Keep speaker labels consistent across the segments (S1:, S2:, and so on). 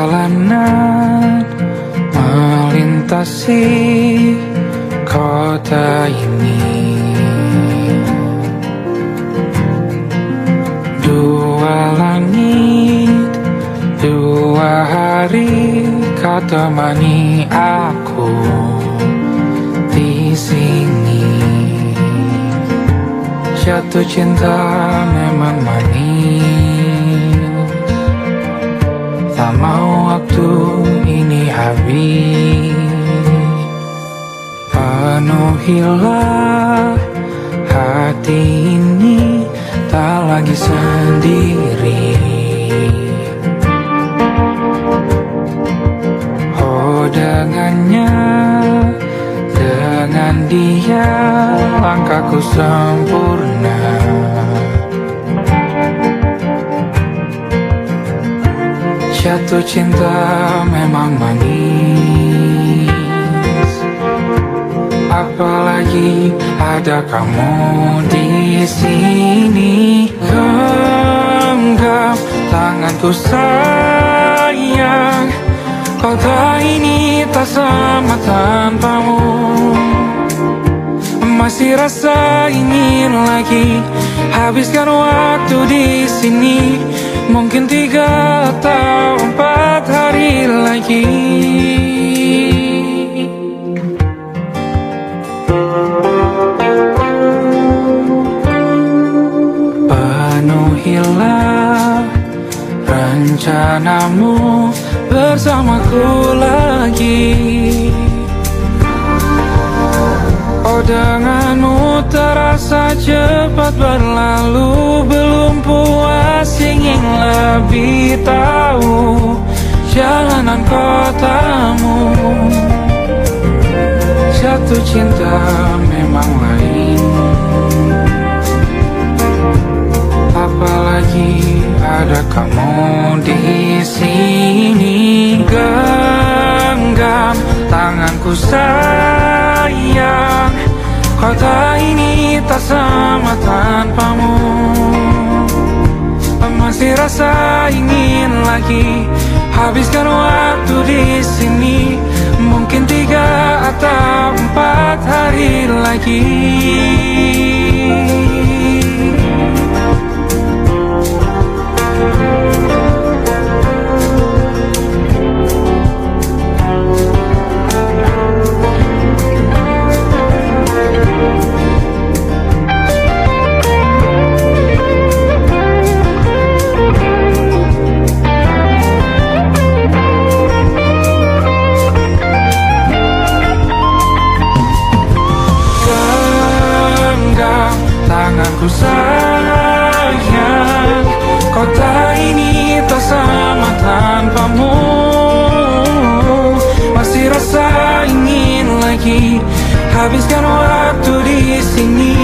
S1: Perjalanan melintasi kota ini, dua langit, dua hari kau temani aku di sini. Jatuh cinta memang manis, tak mau waktu ini habis. Penuhilah hati ini, tak lagi sendiri. Oh dengannya, dengan dia langkahku sempurna. Jatuh cinta memang manis, apalagi ada kamu di sini. Genggam tanganku sayang, kota ini tak sama tanpamu. Masih rasa ingin lagi habiskan waktu di sini. Mungkin 3 atau 4 hari lagi. Penuhilah rencanamu bersamaku lagi. Oh denganmu terasa cepat berlalu, belum puas ingin lebih tahu jalanan kotamu. Jatuh cinta memang lain, apalagi ada kamu di sini. Genggam tanganku sayang, kota ini tak sama tanpamu. Masih rasa ingin lagi habiskan waktu di sini. Mungkin 3 atau 4 hari lagi. Tanganku sayang, kota ini tak sama tanpamu. Masih rasa ingin lagi habiskan waktu di sini.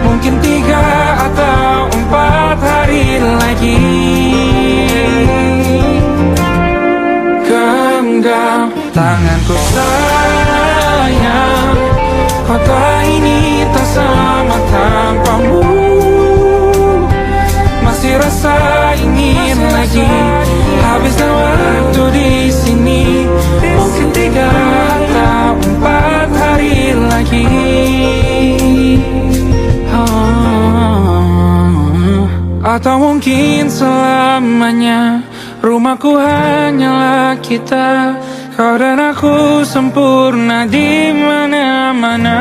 S1: Mungkin 3 atau 4 hari lagi. Genggam tanganku sayang, kota ini tak sama tanpamu. Masih rasa ingin lagi habiskan waktu di sini. Mungkin 3 atau 4 hari lagi. Atau mungkin selamanya. Rumahku hanyalah kita, kau dan aku sempurna di mana-mana.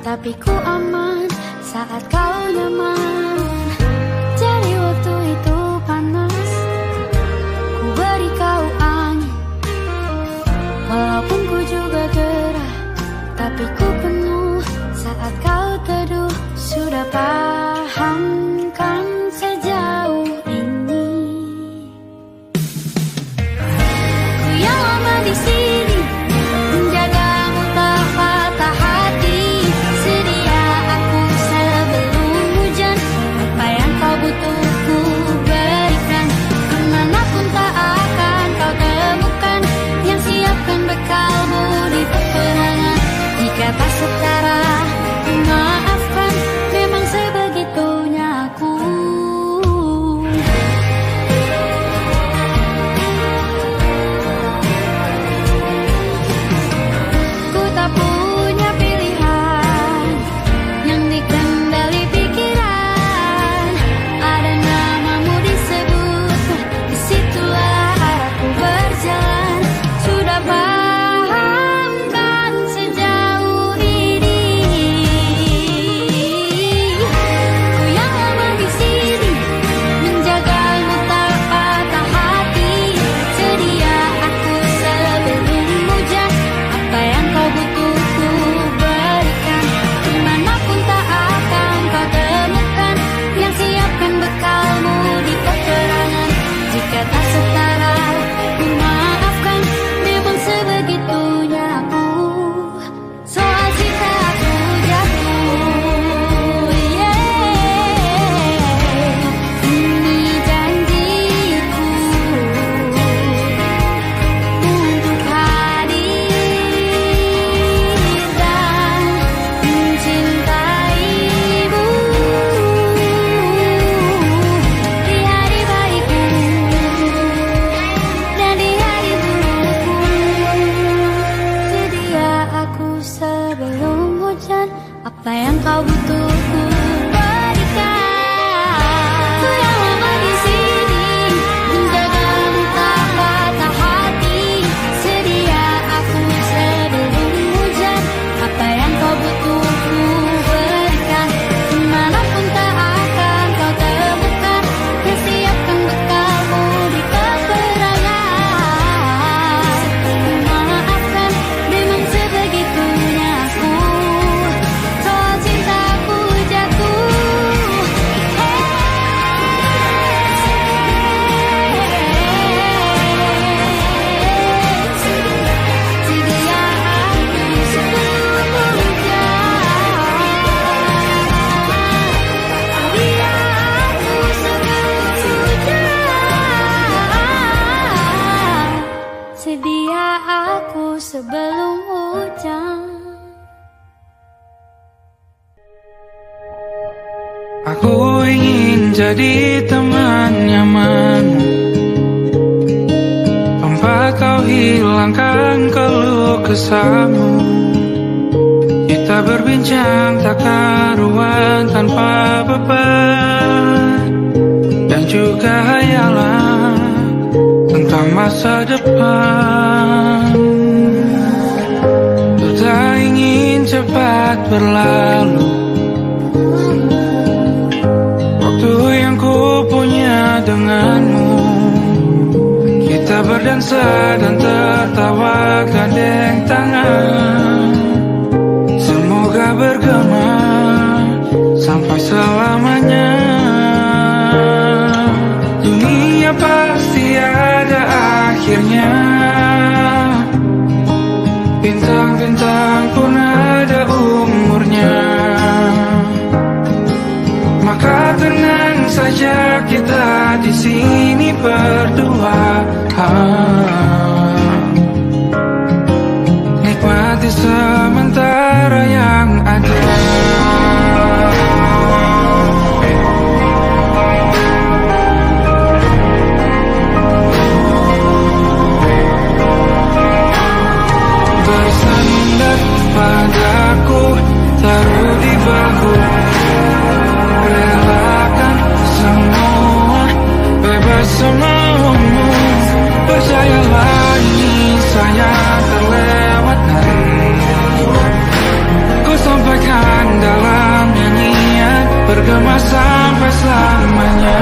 S2: Tapi ku aman saat kau nyaman. Jadi waktu itu panas, ku beri kau angin. Walaupun ku juga gerah, tapi ku penuh saat kau teduh. sudah paham kan sejauh ini. Ku yang lama di sini menjagamu tak patah hati. Sedia aku sebelum hujan, apa yang kau butuh ku berikan. Kemanapun tak akan kau temukan yang siapkan bekalmu di peperangan. Jika tak setara, maafkan, memang sebegitunya aku. Ku tak punya pilihan yang dikendali pikiran. Ada namamu disebut, disitulah aku berjalan. Sudah paham kan sejauh ini. Ku yang lama di sini menjagamu tak patah hati. Sedia aku sebelum hujan, apa yang kau butuh ku berikan. Kemanapun tak akan kau temukan yang siapkan bekalmu di peperangan. Jika tak setara, maafkan, memang sebegitunya aku. Soal cinta aku jatuh, ini janjiku untuk hadir dan mencintaimu di hari baikku dan di hari burukku. Sedia aku sebelum hujan, apa yang kau butuh ku berikan. Ku yang lama di sini menjagamu tak patah hati. Sedia aku sebelum hujan, apa yang kau butuh ku berikan. Kemanapun tak akan kau temukan yang siapkan bekalmu di peperangan. Maafkan, memang sebegitunya aku. Soal cintaku jatuh, sedia aku sebelum hujan. Sedia aku sebelum hujan. Sedia aku sebelum hujan.
S1: Aku ingin jadi teman nyaman, tempat kau hilangkan keluh kesahmu. Kita berbincang tak karuan tanpa beban, dan juga hayalan tentang masa depan. Ku tak ingin cepat berlalu waktu yang ku punya denganmu. Kita berdansa dan tertawa gandeng tangan. Semoga bergema sampai selamanya. Dunia pasti ada akhirnya. Bintang-bintang pun ada umurnya. Maka tenang saja kita di sini berdua. Nikmati sementara yang ada. Bersandar padaku, taruh di bahu. Relakan semua, bebas semaumu. Percayalah ini saya terlewatkan. Ku sampaikan dalam nyanyian, bergema sampai selamanya.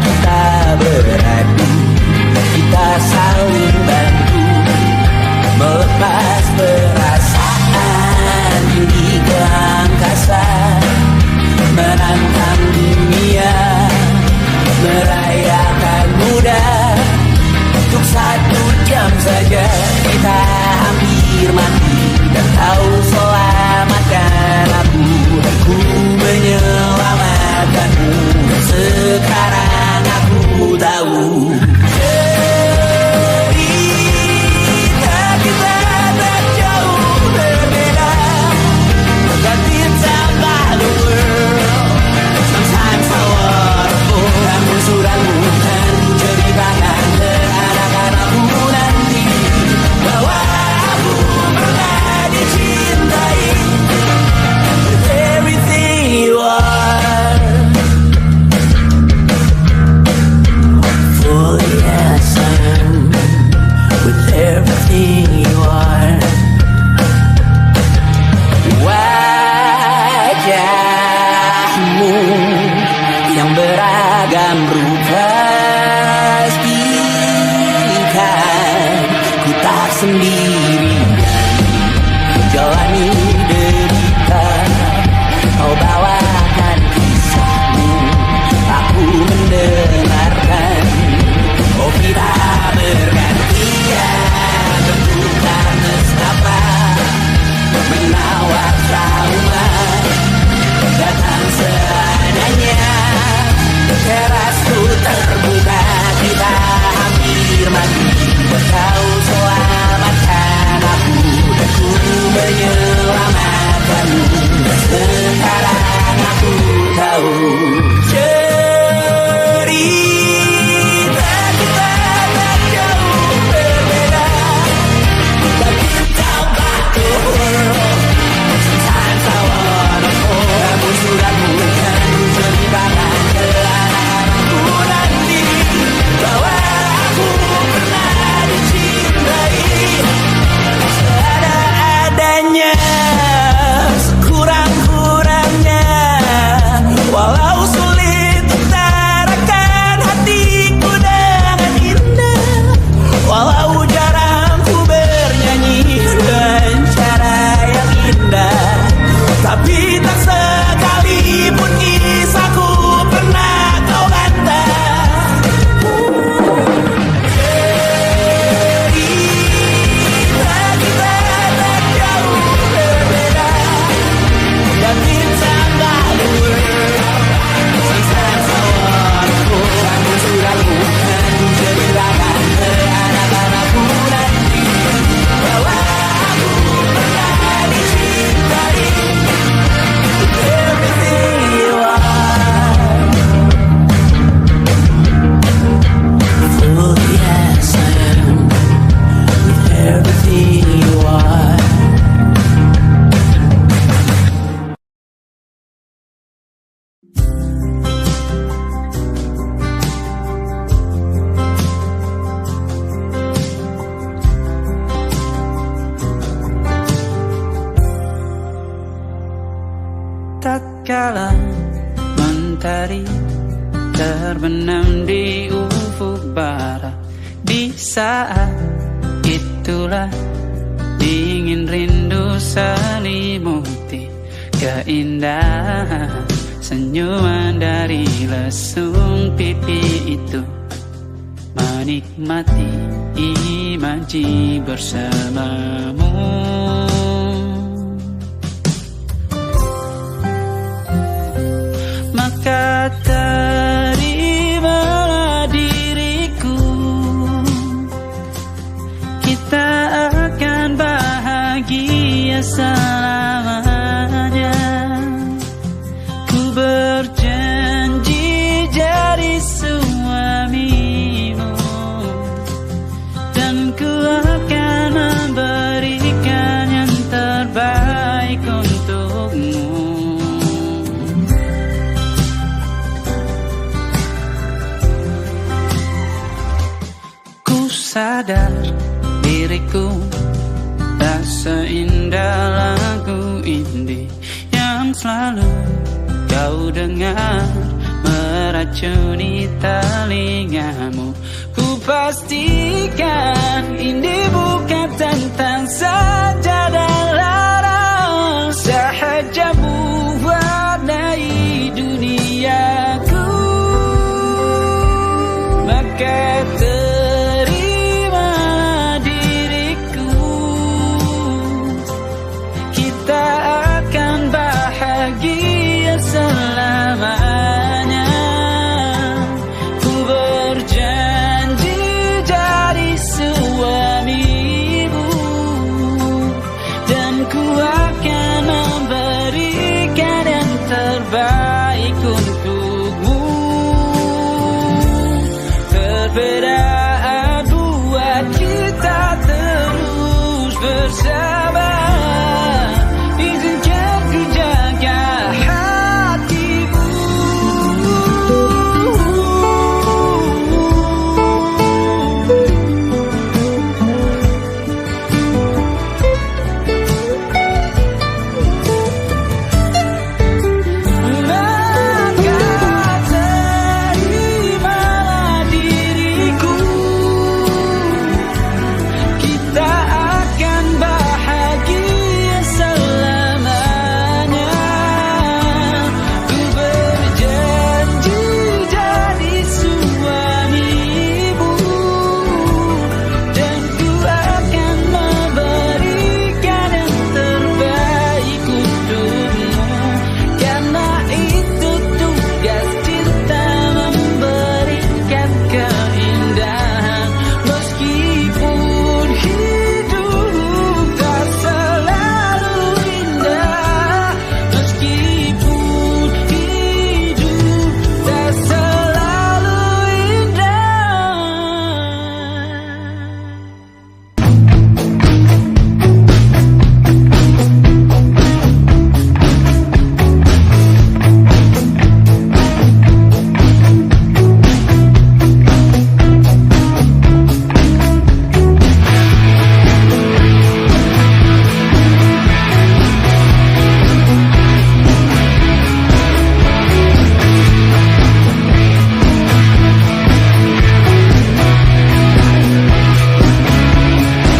S3: kita beradu, kita saling bantu melepas perasaan tinggi ke angkasa, menantang dunia, merayakan muda. Untuk 1 jam saja kita hampir mati, dan kau selamatkan aku, dan ku menyelamatkanmu. Sekarang aku tahu cerita kita tak jauh berbeda. But it's about the world. Sometimes I wonderful. Namun sudah bukan ceritakan ke anak-anakku nanti bahwa aku pernah dicintai with everything you are. Fully as I am, with everything you are. Wajahmu yang beragam rupa pastikan ku tak sendirian jalani derita. Kau bawakan kisahmu, aku mendengarkan. Oh kita bergantian bentukan nestapa, menawar trauma datang seadanya. Terasku terbuka, kita hampir mati, kau selamatkan aku, dan ku menyelamatkanmu. Sekarang aku tahu cerita kita tak jauh berbeda. But it's about the world. Sometimes I wanna fall. Namun sudah bukan ceritakan ke anak-anakku nanti bahwa aku pernah dicintai seada-adanya, sekurang-kurangnya. Walau sulit utarakan hatiku dengan indah, walau jarang ku bernyanyi dengan cara yang indah, tapi tak sekalipun kisahku pernah kau bantah. Cerita kita tak jauh berbeda, dan it's about the world. Sometimes I wanna namun sudah bukan ceritakan ke anak-anakku nanti bahwa aku pernah dicintai with everything you are. Fully as I am, with everything you are.
S4: Tatkala mentari terbenam di ufuk barat, di saat itulah dingin rindu selimuti keindahan senyuman dari lesung pipi itu, menikmati imaji bersamamu. Maka terimalah diriku, kita akan bahagia selamanya. Ku berjanji jadi suamimu, dan ku akan memberikan yang terbaik untukmu. Sadar diriku tak seindah lagu indie yang selalu kau dengar meracuni telingamu. Ku pastikan ini bukan tentang saja dan larang, sahaja mewarnai duniaku. Maka terima diriku, kita akan bahagia selamanya. Ku berjanji jadi suamimu, dan ku akan memberikan yang terbaik untukmu. Perbedaan buat kita terus bersama. Izinkan ku jaga hatimu. Maka terimalah diriku, kita akan bahagia selamanya. Ku berjanji jadi suamimu, dan ku akan memberikan yang terbaik untukmu. Karena itu tugas cinta, memberikan keindahan. Meskipun hidup tak selalu indah, meskipun hidup tak selalu indah.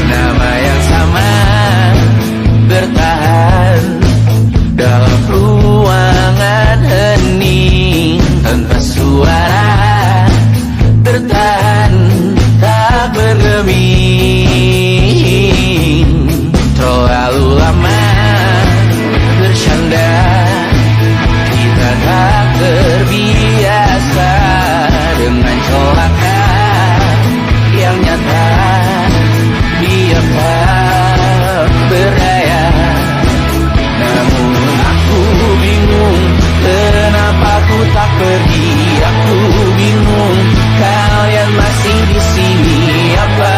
S3: Nama yang sama bertahan dalam ruangan hening tanpa suara, bertahan tak bergeming. Terlalu lama bersandar, kita tak terbiasa dengan celaka yang nyata. Dia tak berdaya, namun aku bingung kenapa ku tak pergi. Aku bingung kalian masih di sini. Apa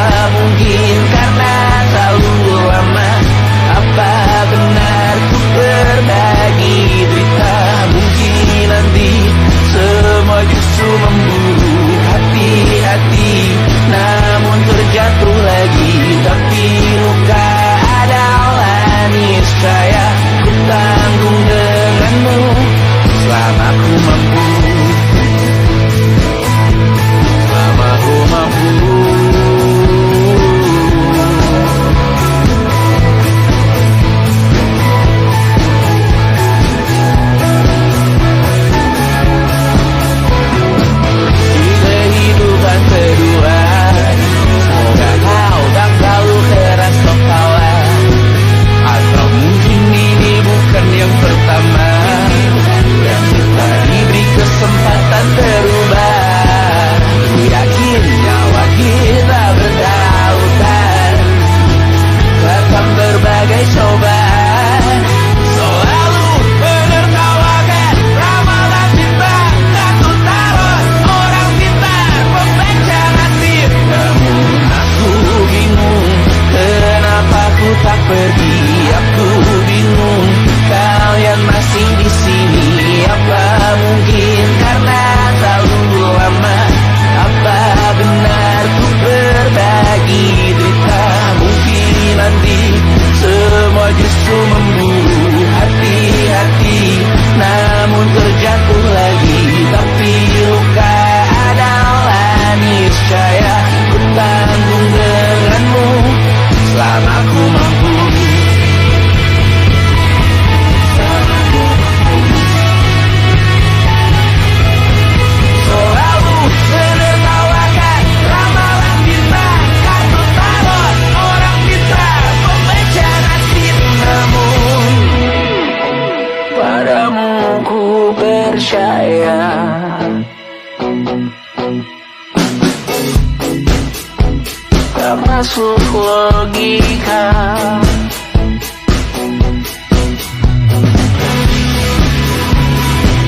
S4: tak masuk logika.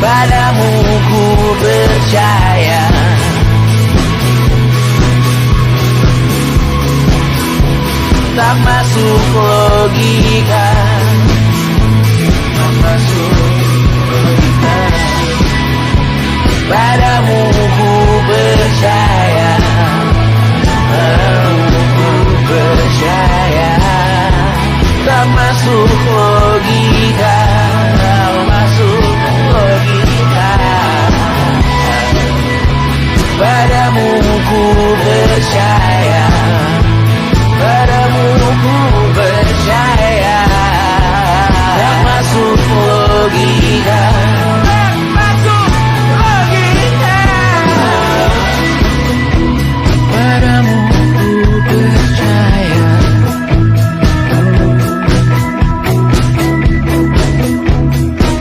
S4: Padamu ku percaya, tak masuk logika, tak masuk logika. Padamu ku percaya, padamu ku percaya, tak masuk logika, tak masuk logika. Padamu ku percaya, padamu ku percaya, tak masuk logika, tak masuk logika. Padamu ku percaya,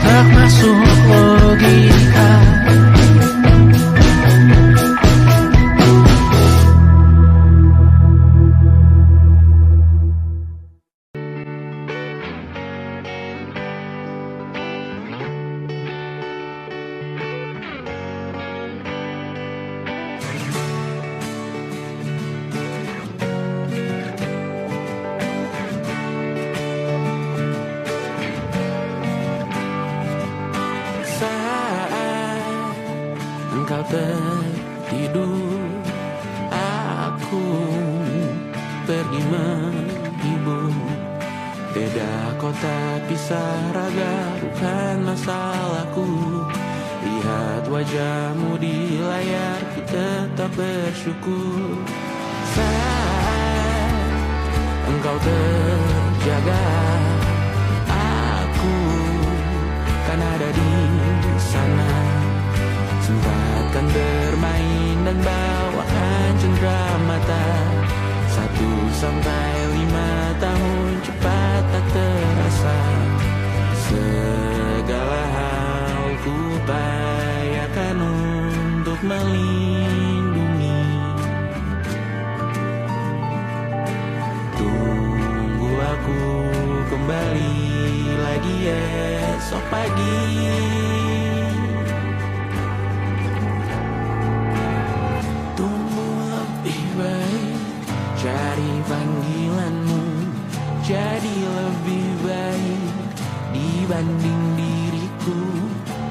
S4: tak masuk logika.
S1: Saat engkau tertidur, aku pergi menghibur. Beda kota pisah raga bukan masalahku. Lihat wajahmu di layar, ku tetap bersyukur. Saat engkau terjaga, aku kan ada di sana. Sempatkan bermain dan bawakan cendera mata. 1-5 tahun cepat tak terasa. Segala hal ku upayakan untuk melindungi. Tunggu aku kembali lagi esok pagi. Tumbuh lebih baik, cari panggilanmu, jadi lebih baik dibanding diriku.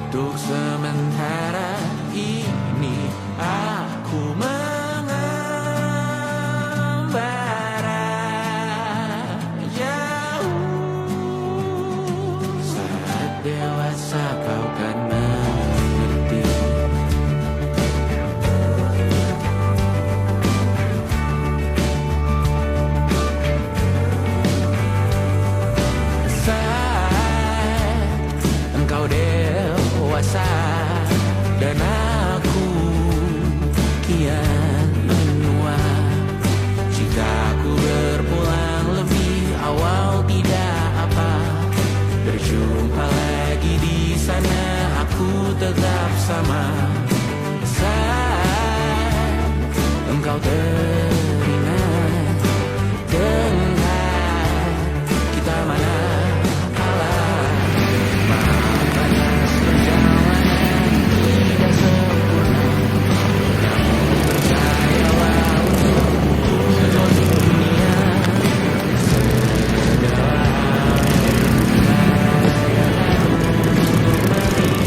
S1: Untuk sementara ini aku mengembara jauh. Saat dewasa kau kan mengerti. Saat engkau dewasa dan aku kian menua. Jika aku berpulang lebih awal tidak apa. Berjumpa lagi di sana, aku tetap sama. Saat engkau teringat dengan kita mana kalah. Maafkan perjalanan tidak sempurna, namun percayalah untuk seluruh dunia. Segala hal yang untuk melindungi.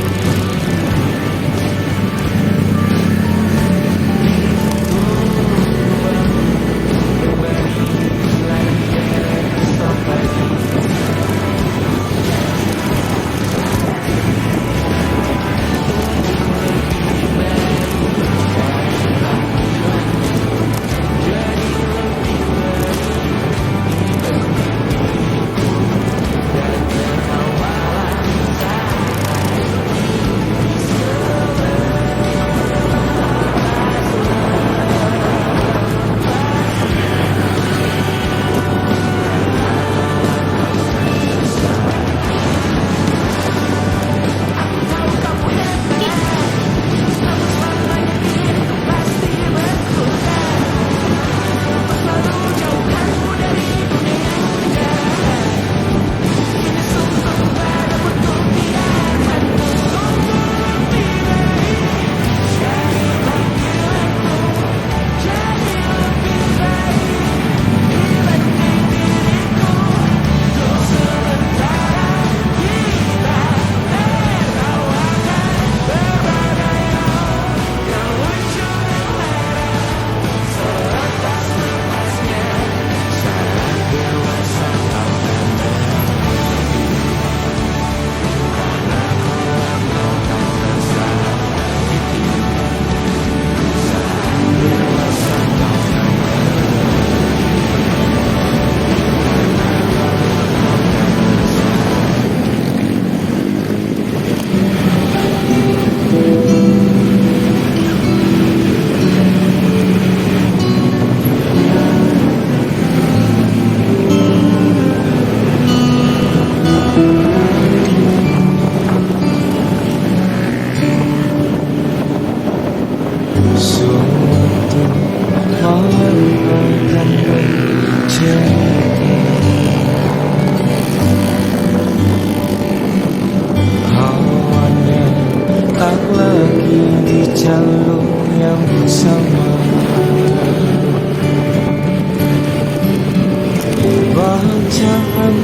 S5: pecahan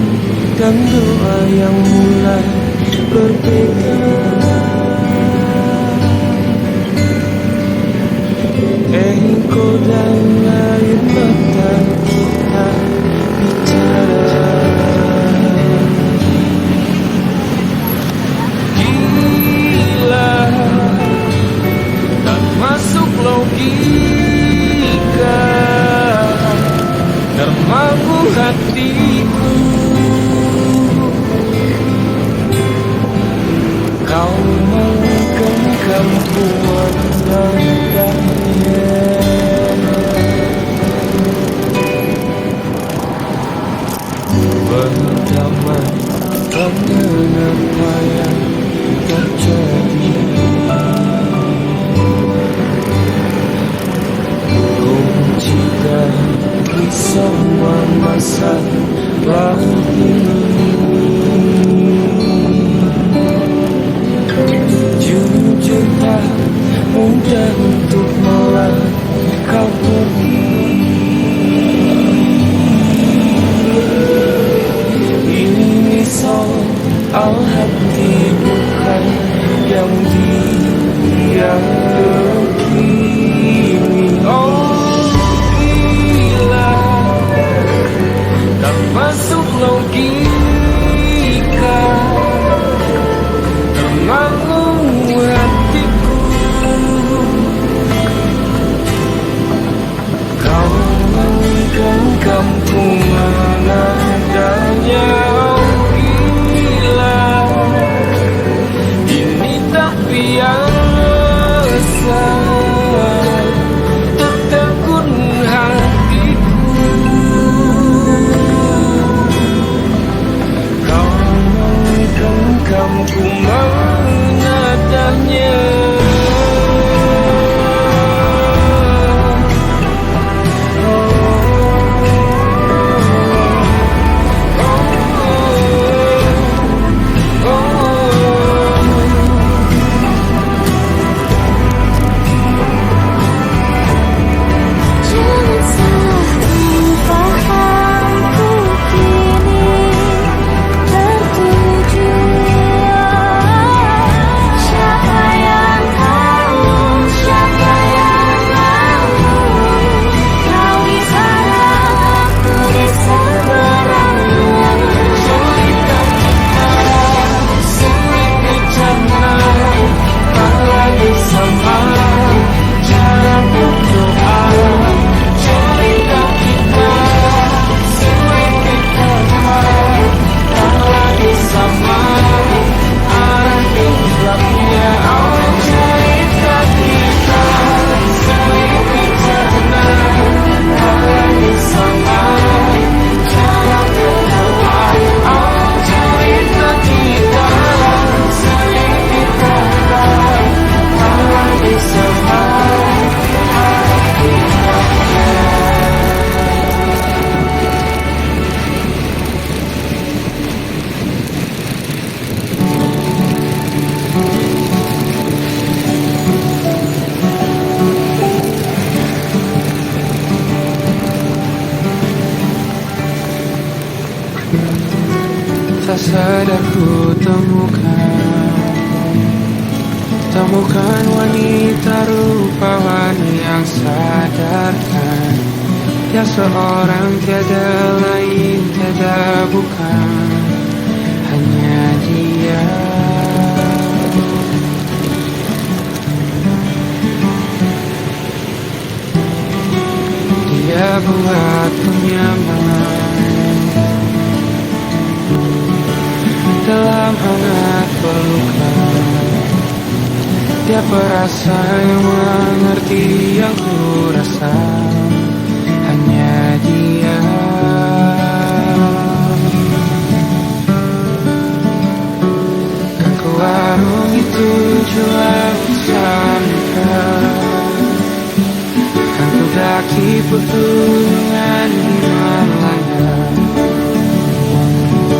S5: dan doa yang mulai berbeda. Engkau dan air mata kita bicara. Gila, tak masuk logika, termangu hatiku. Kau menggenggam wajahnya, berdamai dengan apa yang terjadi. Ku mencintai semua masa lalu ini. Jujur tak mudah untuk melihat kau pergi. Ini soal hati bukan yang diyakini. Oh gila, tak masuk logika, termangu hatiku. Kau menggenggam ku mana adanya. Oh gila, ini tak biasa, tertegun hatiku. Kau menggenggam ku mana adanya.
S2: Jangan salah pahamku kini tertuju. Siapa yang tahu, siapa yang mahu kau di sana, aku di seberangmu.
S5: Sulit dan kita, sulit bicara, apalagi sama cara berdoa. Sulit dan kita, sulit bicara, apalagi sama arah kiblatnya. Oh cerita kita, sulit bicara, apalagi sama cara berdoa. Oh cerita kita, sulit bicara, apalagi sama arah kiblatnya.
S1: Tak sadar ku temukan wanita rupawan yang sadarkan. Ya seorang tiada lain, tiada bukan, hanya dia. Dia buatku nyaman dalam hangat pelukan. Dia perasa yang mengerti yang ku rasa, hanya dia. Kan ku warungi tujuan samika, kan ku daki pegunungan Himalaya.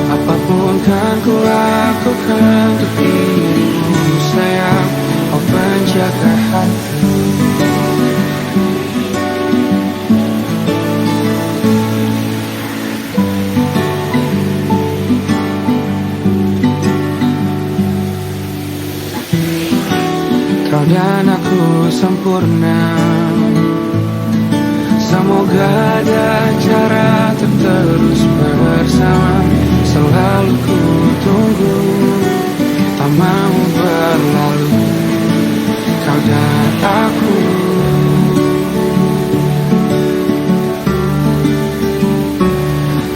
S1: Apapun kan ku lakukan untuk dirimu sayang, oh penjaga hati. kau dan aku sempurna. Semoga ada cara untuk terus bersama. Selalu ku tunggu, tak mau berlalu, kau dan aku.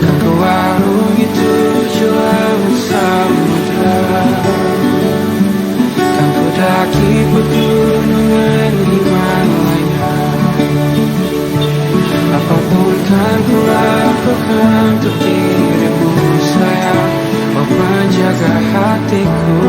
S1: Kan ku warungi tujuh laut samudra, kan ku daki pegunungan Himalaya. Apapun kan ku lakukan untuk dirimu sayang, kau penjaga hatiku.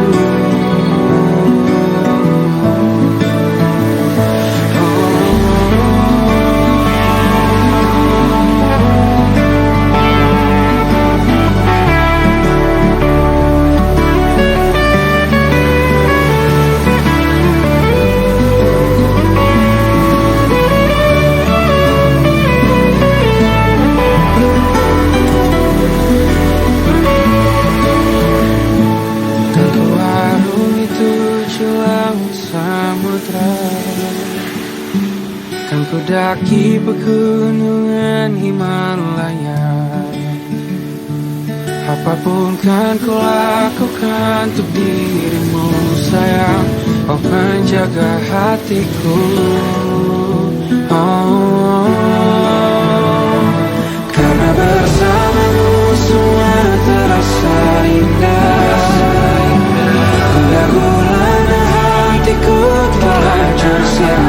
S1: Kan ku daki pegunungan Himalaya. Apapun kan ku lakukan untuk dirimu sayang, kau penjaga hatiku. Oh, karena bersamamu semua terasa indah. Gundah gulana hatiku telah tersiap.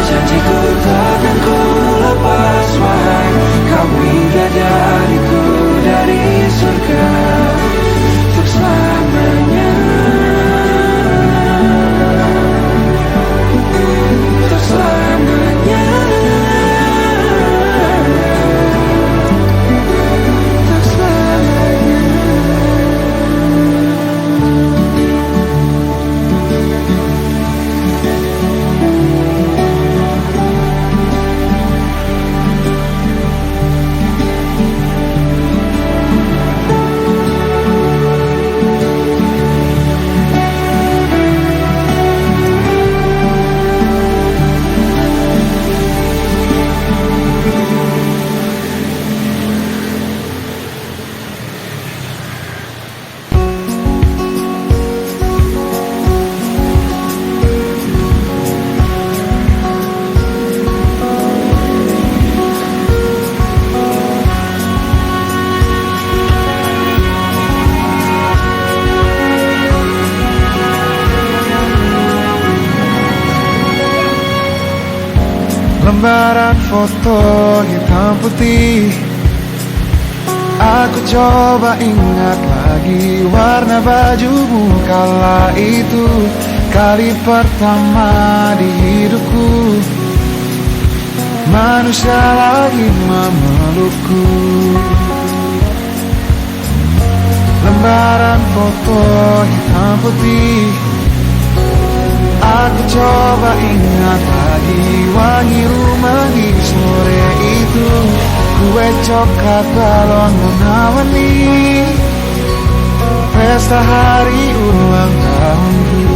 S1: Janjiku takkan ku lepas wahai kau bidadariku dari surga untuk selamanya, untuk selamanya, untuk selamanya.
S5: Lembaran foto hitam putih, aku coba ingat lagi warna bajumu kala itu. Kali pertama di hidupku manusia lagi memelukku. Lembaran foto hitam putih, aku coba ingat lagi wangi rumah di sore itu. Kue coklat balon warna-warni, pesta hari ulang tahunku.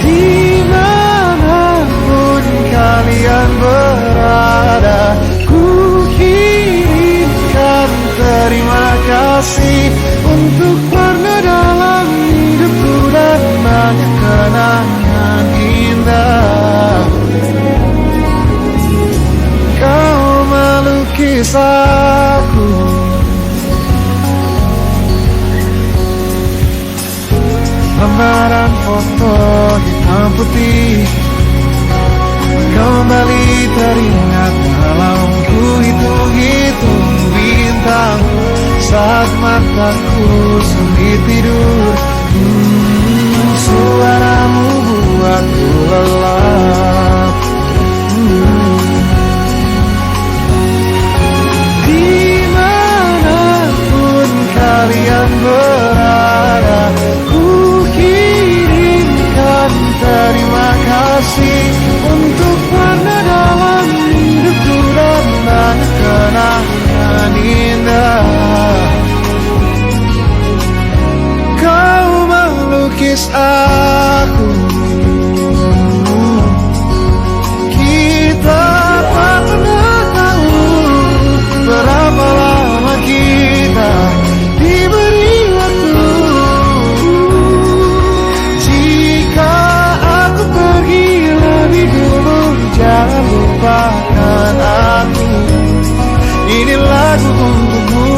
S5: Dimanapun kalian berada, ku kirimkan terima kasih untuk warna dalam hidupku dan banyak kenangan indah. Kau melukis aku, lembaran foto hitam putih kembali teringat dalam ku hitung-hitung bintang saat mataku sulit tidur. Suaramu buatku lelap. Dimanapun kalian berada, ku kirimkan terima kasih untuk warna dalam hidupku dan banyak kenangan indah. Kau menangis aku. Kita tak pernah tahu berapa lama kita diberi waktu. Jika aku pergi lebih dulu, jangan lupakan aku. Ini lagu untukmu,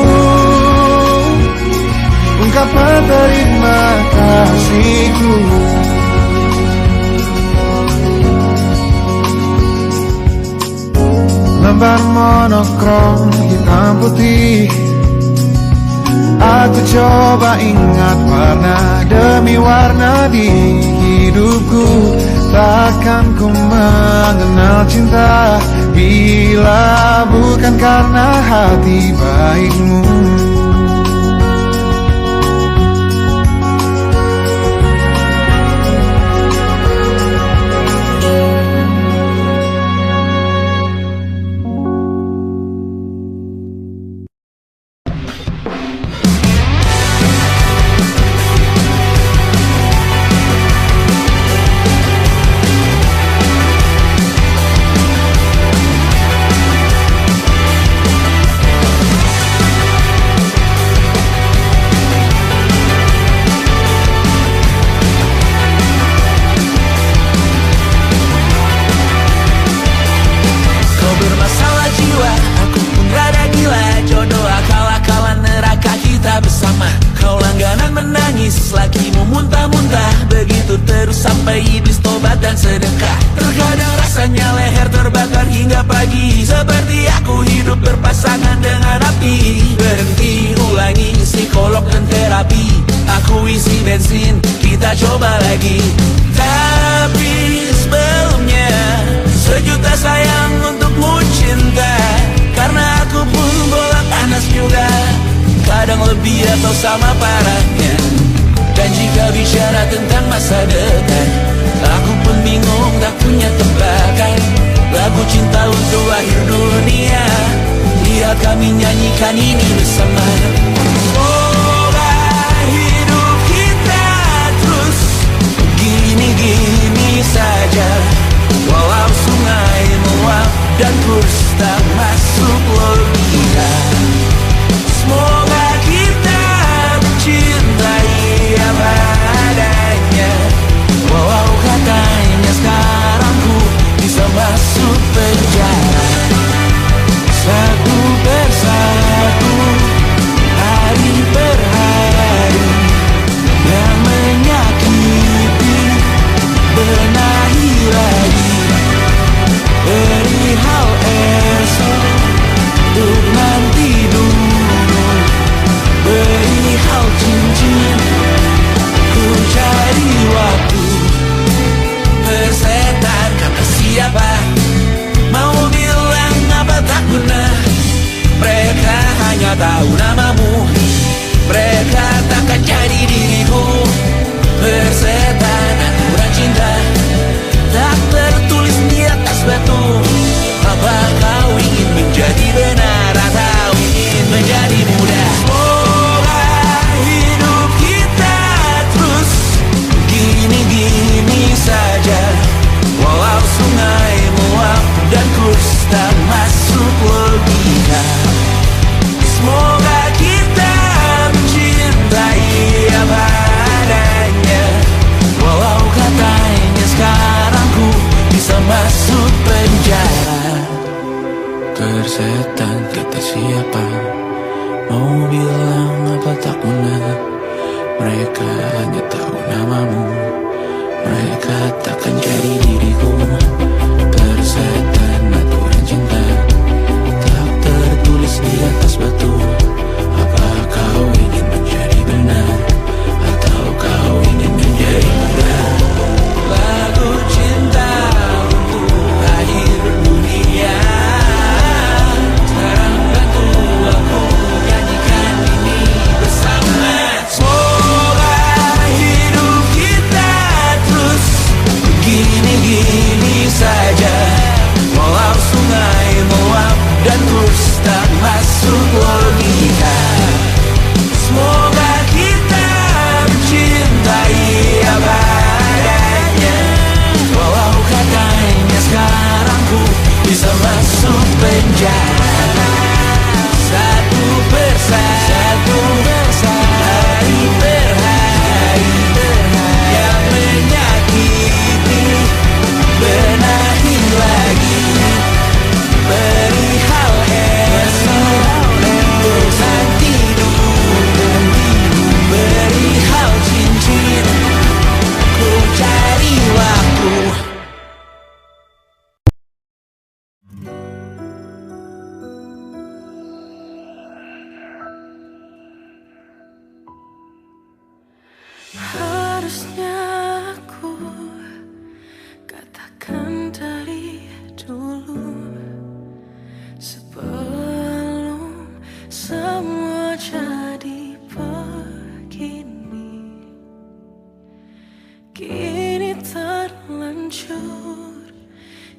S5: ungkapan terima kasihku. Lembar monokrom hitam putih, aku coba ingat warna demi warna di hidupku. Takkan ku mengenal cinta bila bukan karena hati baikmu.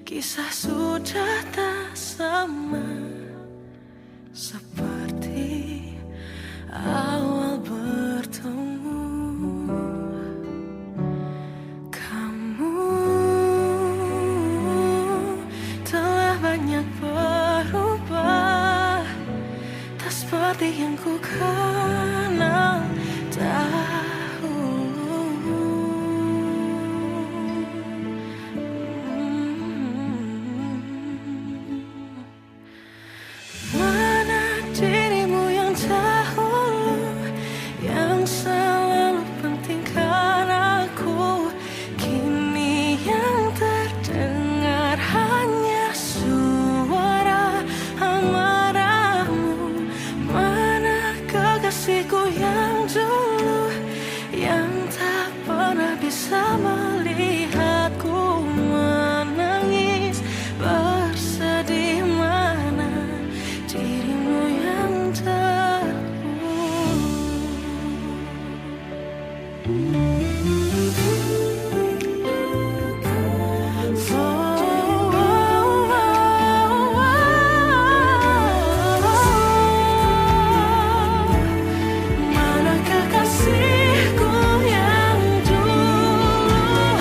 S4: Kisah sudah tak sama seperti awal bertemu. Kamu telah banyak berubah, tak seperti yang ku kenal dahulu. Mana dirimu yang dahulu, yang selalu pentingkan aku. Kini yang terdengar hanya suara amarahmu. Mana kekasihku yang dulu, yang tak pernah bisa melihatku menangis bersedih. Mana dirimu yang mana kekasihku yang dulu,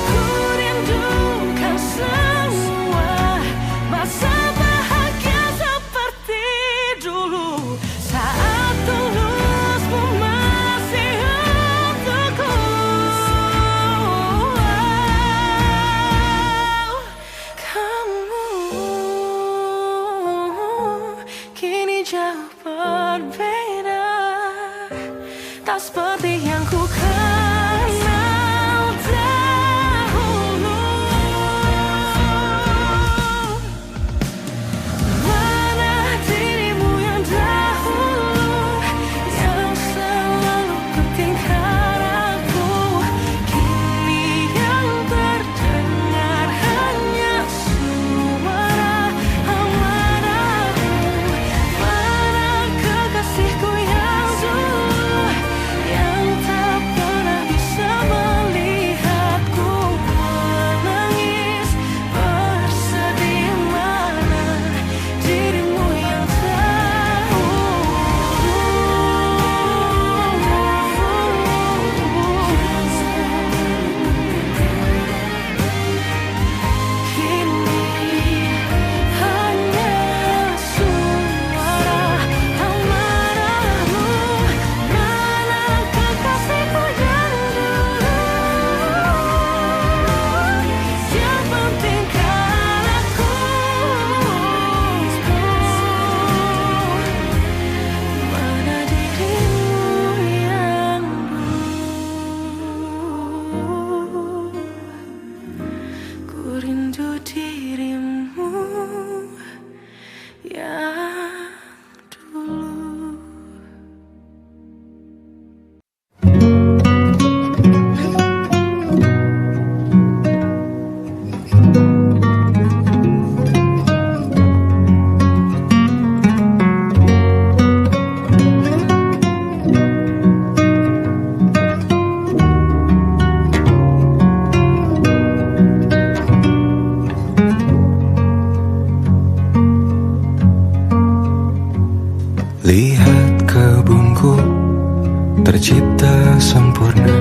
S4: ku rindukan semua masa bahagia seperti dulu, saat tulusmu masih untukku. Kamu kini jauh berbeda, tak seperti yang ku kenal dahulu. Mana dirimu yang dahulu, yang selalu pentingkan aku. Kini yang terdengar hanya suara amarahmu. Mana kekasihku yang dulu, yang tak pernah bisa melihatku menangis bersedih. Mana dirimu yang kini hanya suara amarahmu. Mana kekasihku yang dulu, yang pentingkan aku. Mana dirimu yang dulu, ku rindu dirimu yang dulu.
S6: Lihat kebunku tercipta sempurna,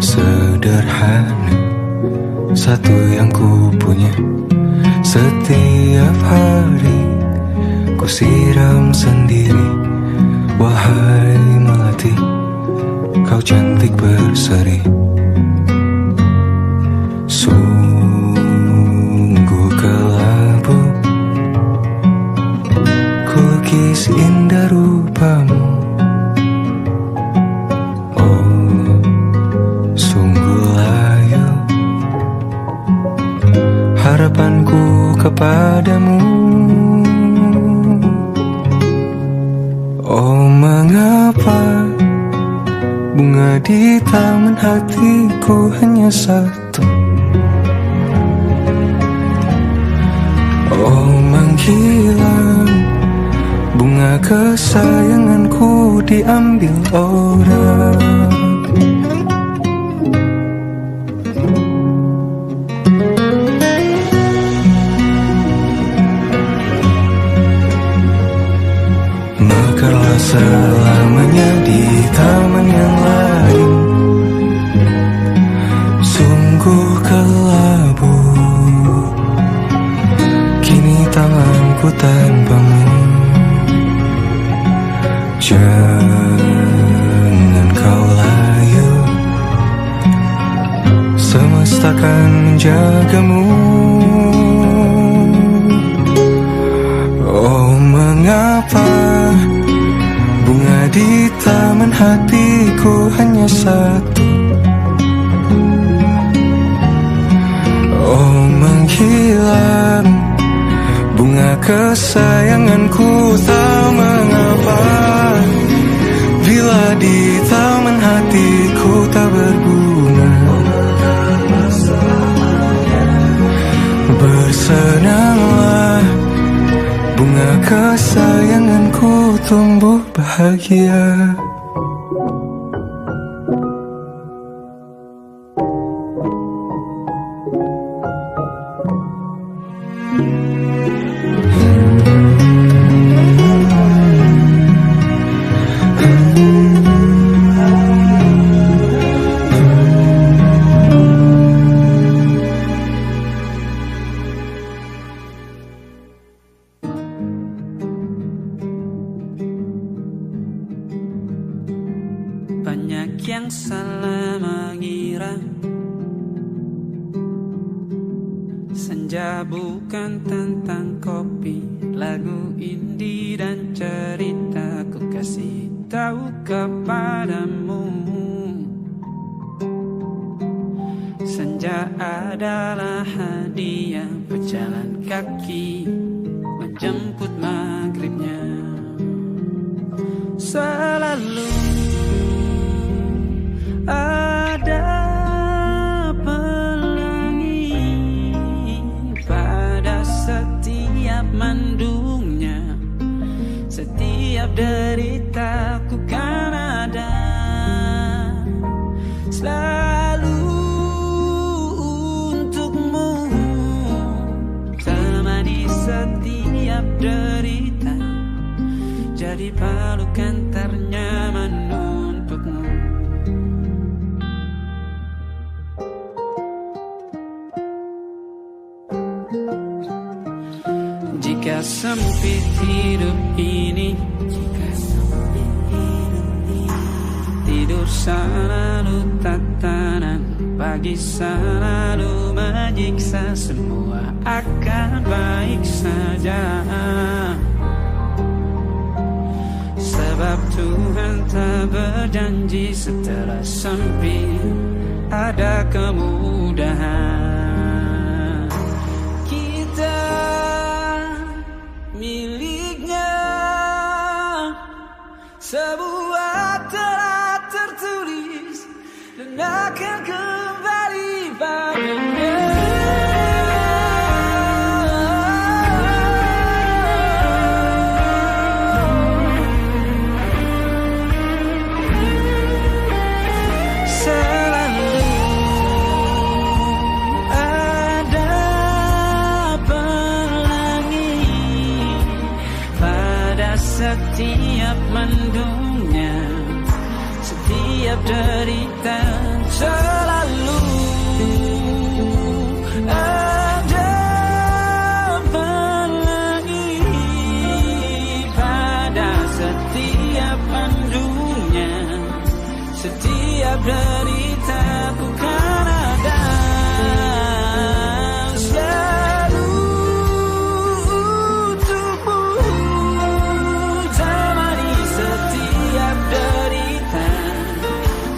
S6: sederhana, satu yang ku punya. Setiap hari ku siram sendiri. Wahai melati, kau cantik berseri. Sungguh kelabu kulukis indah rupamu. Oh, sungguh layu harapanku kepadamu. Oh, mengapa bunga di taman hatiku hanya satu? Oh, menghilang bunga kesayanganku diambil orang. selamanya di taman yang lain. Sungguh kelabu kini tanganku tanpamu. Jangan kau layu, semesta akan menjagamu. Oh, mengapa bunga di taman hatiku hanya satu? Oh, menghilang bunga kesayanganku, tak mengapa bila di taman hatiku tak berbunga. Bersenanglah bunga kesayanganku tumbuh bahagia.
S1: Banyak yang salah mengira senja bukan tentang kopi, lagu indie dan cerita. Ku kasih tahu kepadamu, senja adalah hadiah berjalan kaki menjemput maghribnya. Selalu ada pelangi pada setiap mendungnya, setiap deritaku kan ada selalu untukmu, temani setiap derita, jadi pelukan ternyaman untukmu. Jika sempit hidup ini, tidur selalu tatanan, pagi selalu menyiksa, semua akan baik saja. Sebab Tuhan tak berjanji setelah sempit ada kemudahan. Kita miliknya, sebuah telah tertulis dan akan kembali padanya. Setiap mendungnya, setiap derita, selalu ada pelangi pada setiap mendungnya, setiap derita ku kan ada.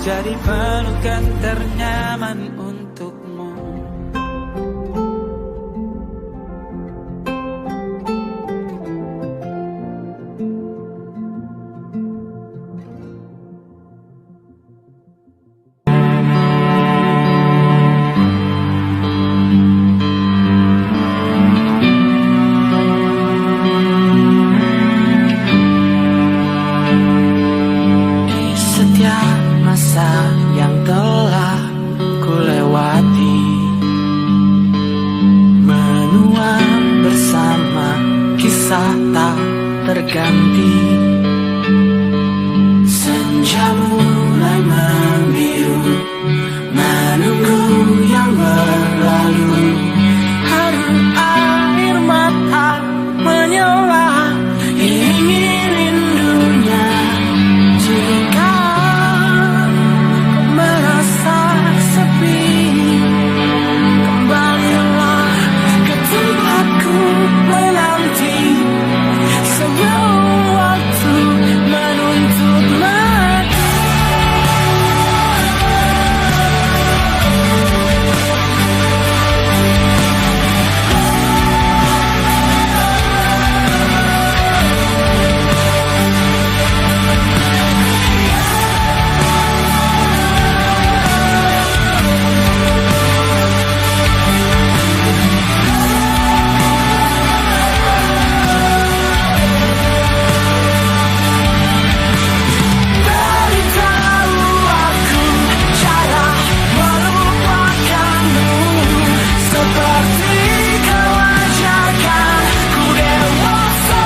S1: Jadi pelukan ternyaman untukmu.
S3: Yang telah ku lewati, menua bersama kisah tak terganti. puncak bulan membiru, menunggu yang berlalu.
S4: Haru air mata menyala, ingin rindunya. Jika kau merasa sepi, kembalilah ke tempatku menanti. Sebelum waktu menuntut mati. Beritahu aku cara melupakanmu, seperti kau ajarkan ku dewasa.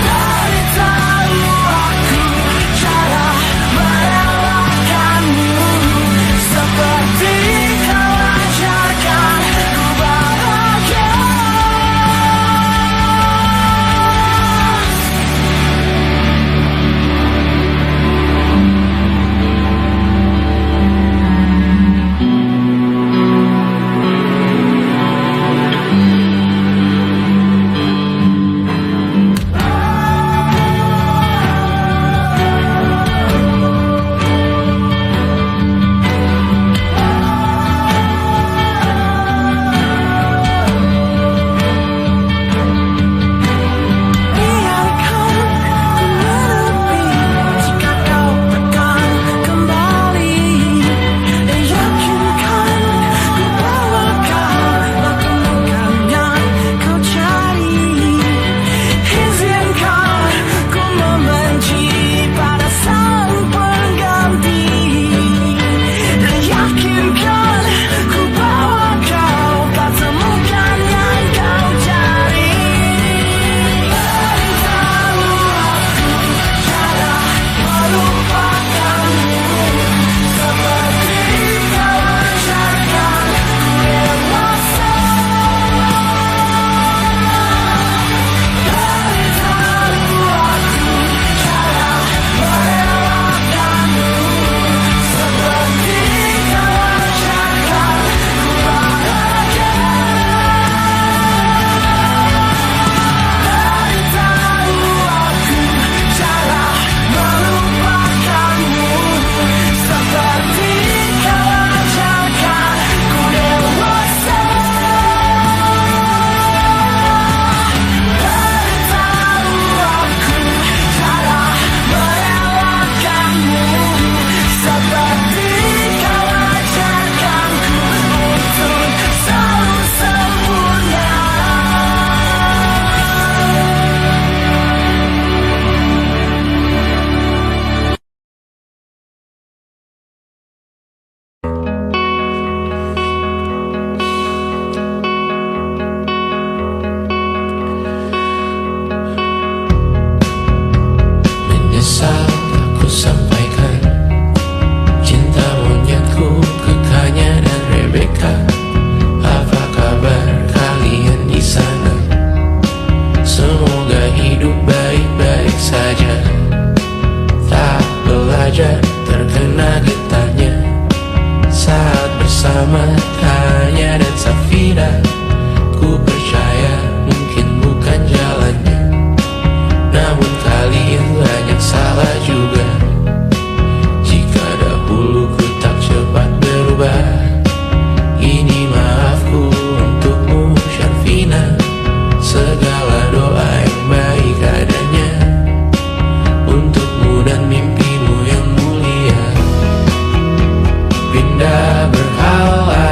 S4: Beritahu aku cara merelakanmu, seperti kau ajarkan ku bahagia. Biarkan ku menepi jika kau tekan kembali, dan yakinkan ku bawa kau lakukan yang kau cari. Izinkan ku membenci pada sang pengganti, dan yakinkan ku bawa kau temukan yang kau cari. Beritahu aku cara melupakanmu, seperti kau ajarkan ku dewasa. Beritahu aku cara merelakanmu, seperti kau ajarkan ku bahagia. Beritahu aku cara melupakanmu, seperti kau ajarkan ku dewasa. Beritahu aku cara merelakanmu, seperti kau ajarkan ku untuk selalu sempurna.
S3: Menyesal aku sampaikan cinta monyetku ke Kanya dan Rebecca. Apa kabar kalian di sana? Semoga hidup baik-baik saja. Tak belajar terkena getahnya saat bersama Tanya dan Safira. Ku percaya mungkin bukan jalannya, namun kalian banyak salah juga. Jika dahulu ku tak cepat berubah, ini maafku untukmu Syarfina. Segala doa yang baik adanya untukmu dan mimpimu yang mulia. Pindah berhala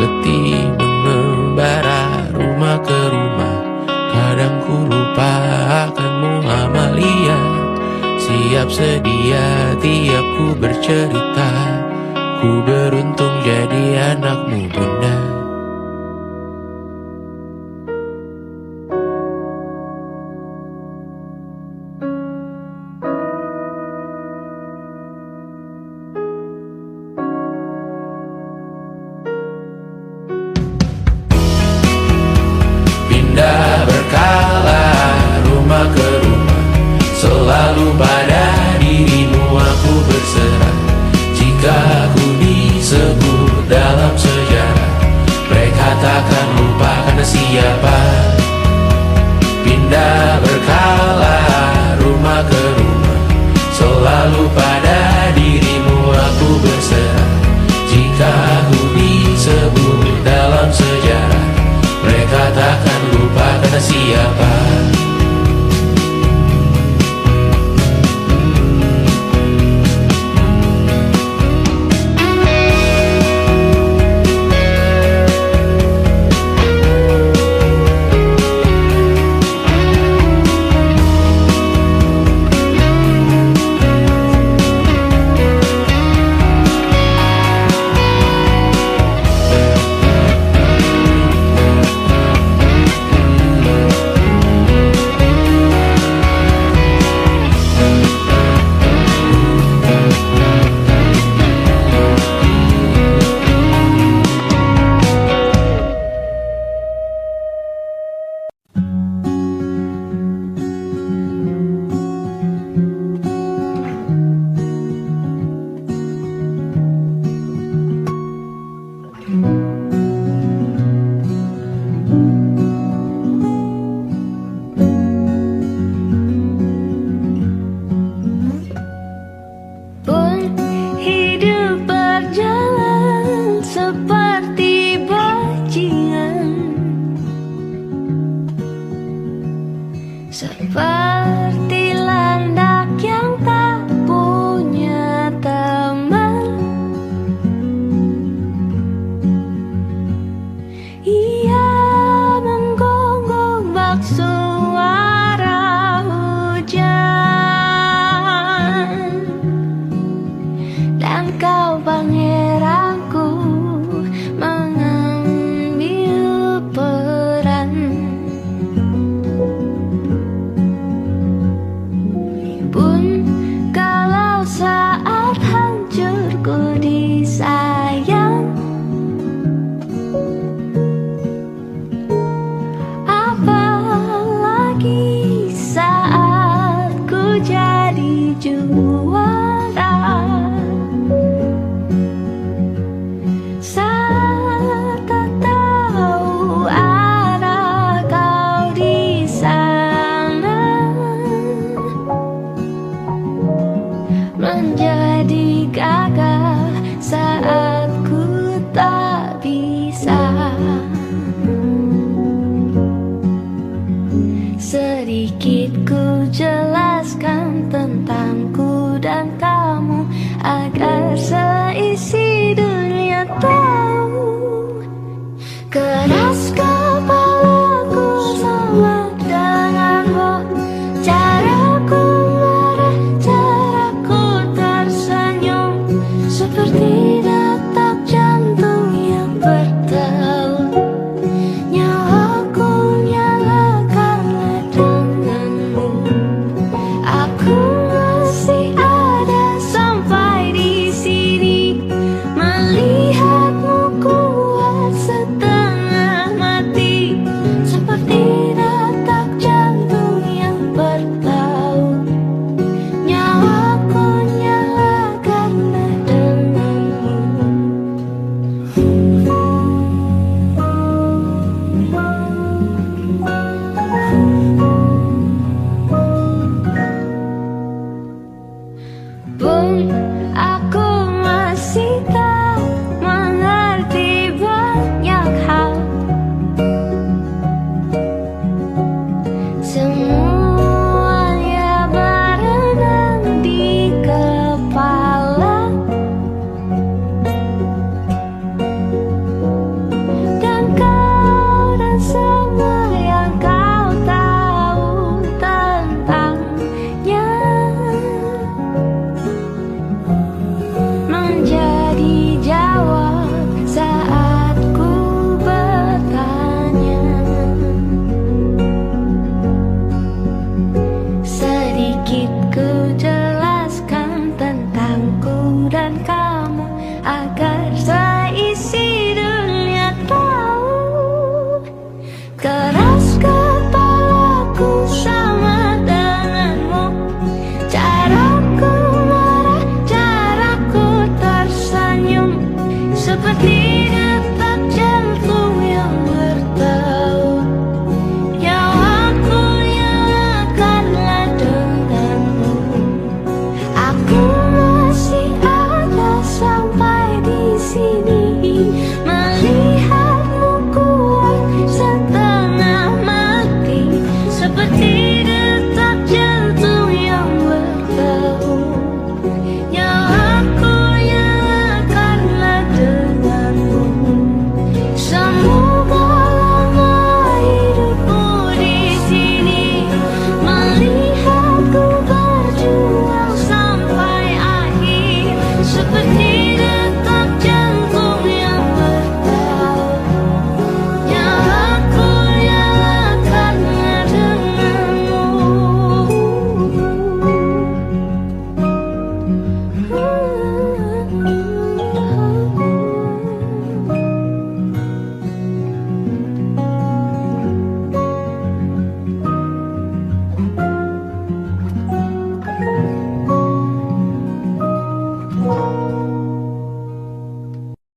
S7: letih mengembara rumah ke rumah. Kadang ku lupa akanmu Amalia. Siap sedia tiap ku bercerita. Ku beruntung jadi anakmu bunda. Pindah berkala rumah ke rumah, selalu pada dirimu aku berserah. Jika aku disebut dalam sejarah, mereka takkan lupa karena siapa. Pindah berkala rumah ke rumah, selalu pada dirimu aku berserah. Jika aku disebut dalam sejarah, mereka takkan lupa karena siapa.
S2: Seperti landak yang tak punya teman, ia menggonggong bak suara hujan. Dan kau pangeranku mengambil peran. Pun kalau saat hancurku disayang, apalagi saat ku jadi juara. Saat tak tahu arah kau di sana, menjadi gagah saat ku tak bisa. Sedikit ku jelaskan tentangku dan kamu, agar seisi dunia tahu. Keras kepalaku sama denganmu, caraku marah, caraku tersenyum, seperti detak jantung yang bertaut. Nyawaku nyala karena denganmu. Aku masih ada sampai di sini, melihatmu kuat setengah mati, seperti detak jantung yang bertaut. Nyawaku nyala karena denganmu.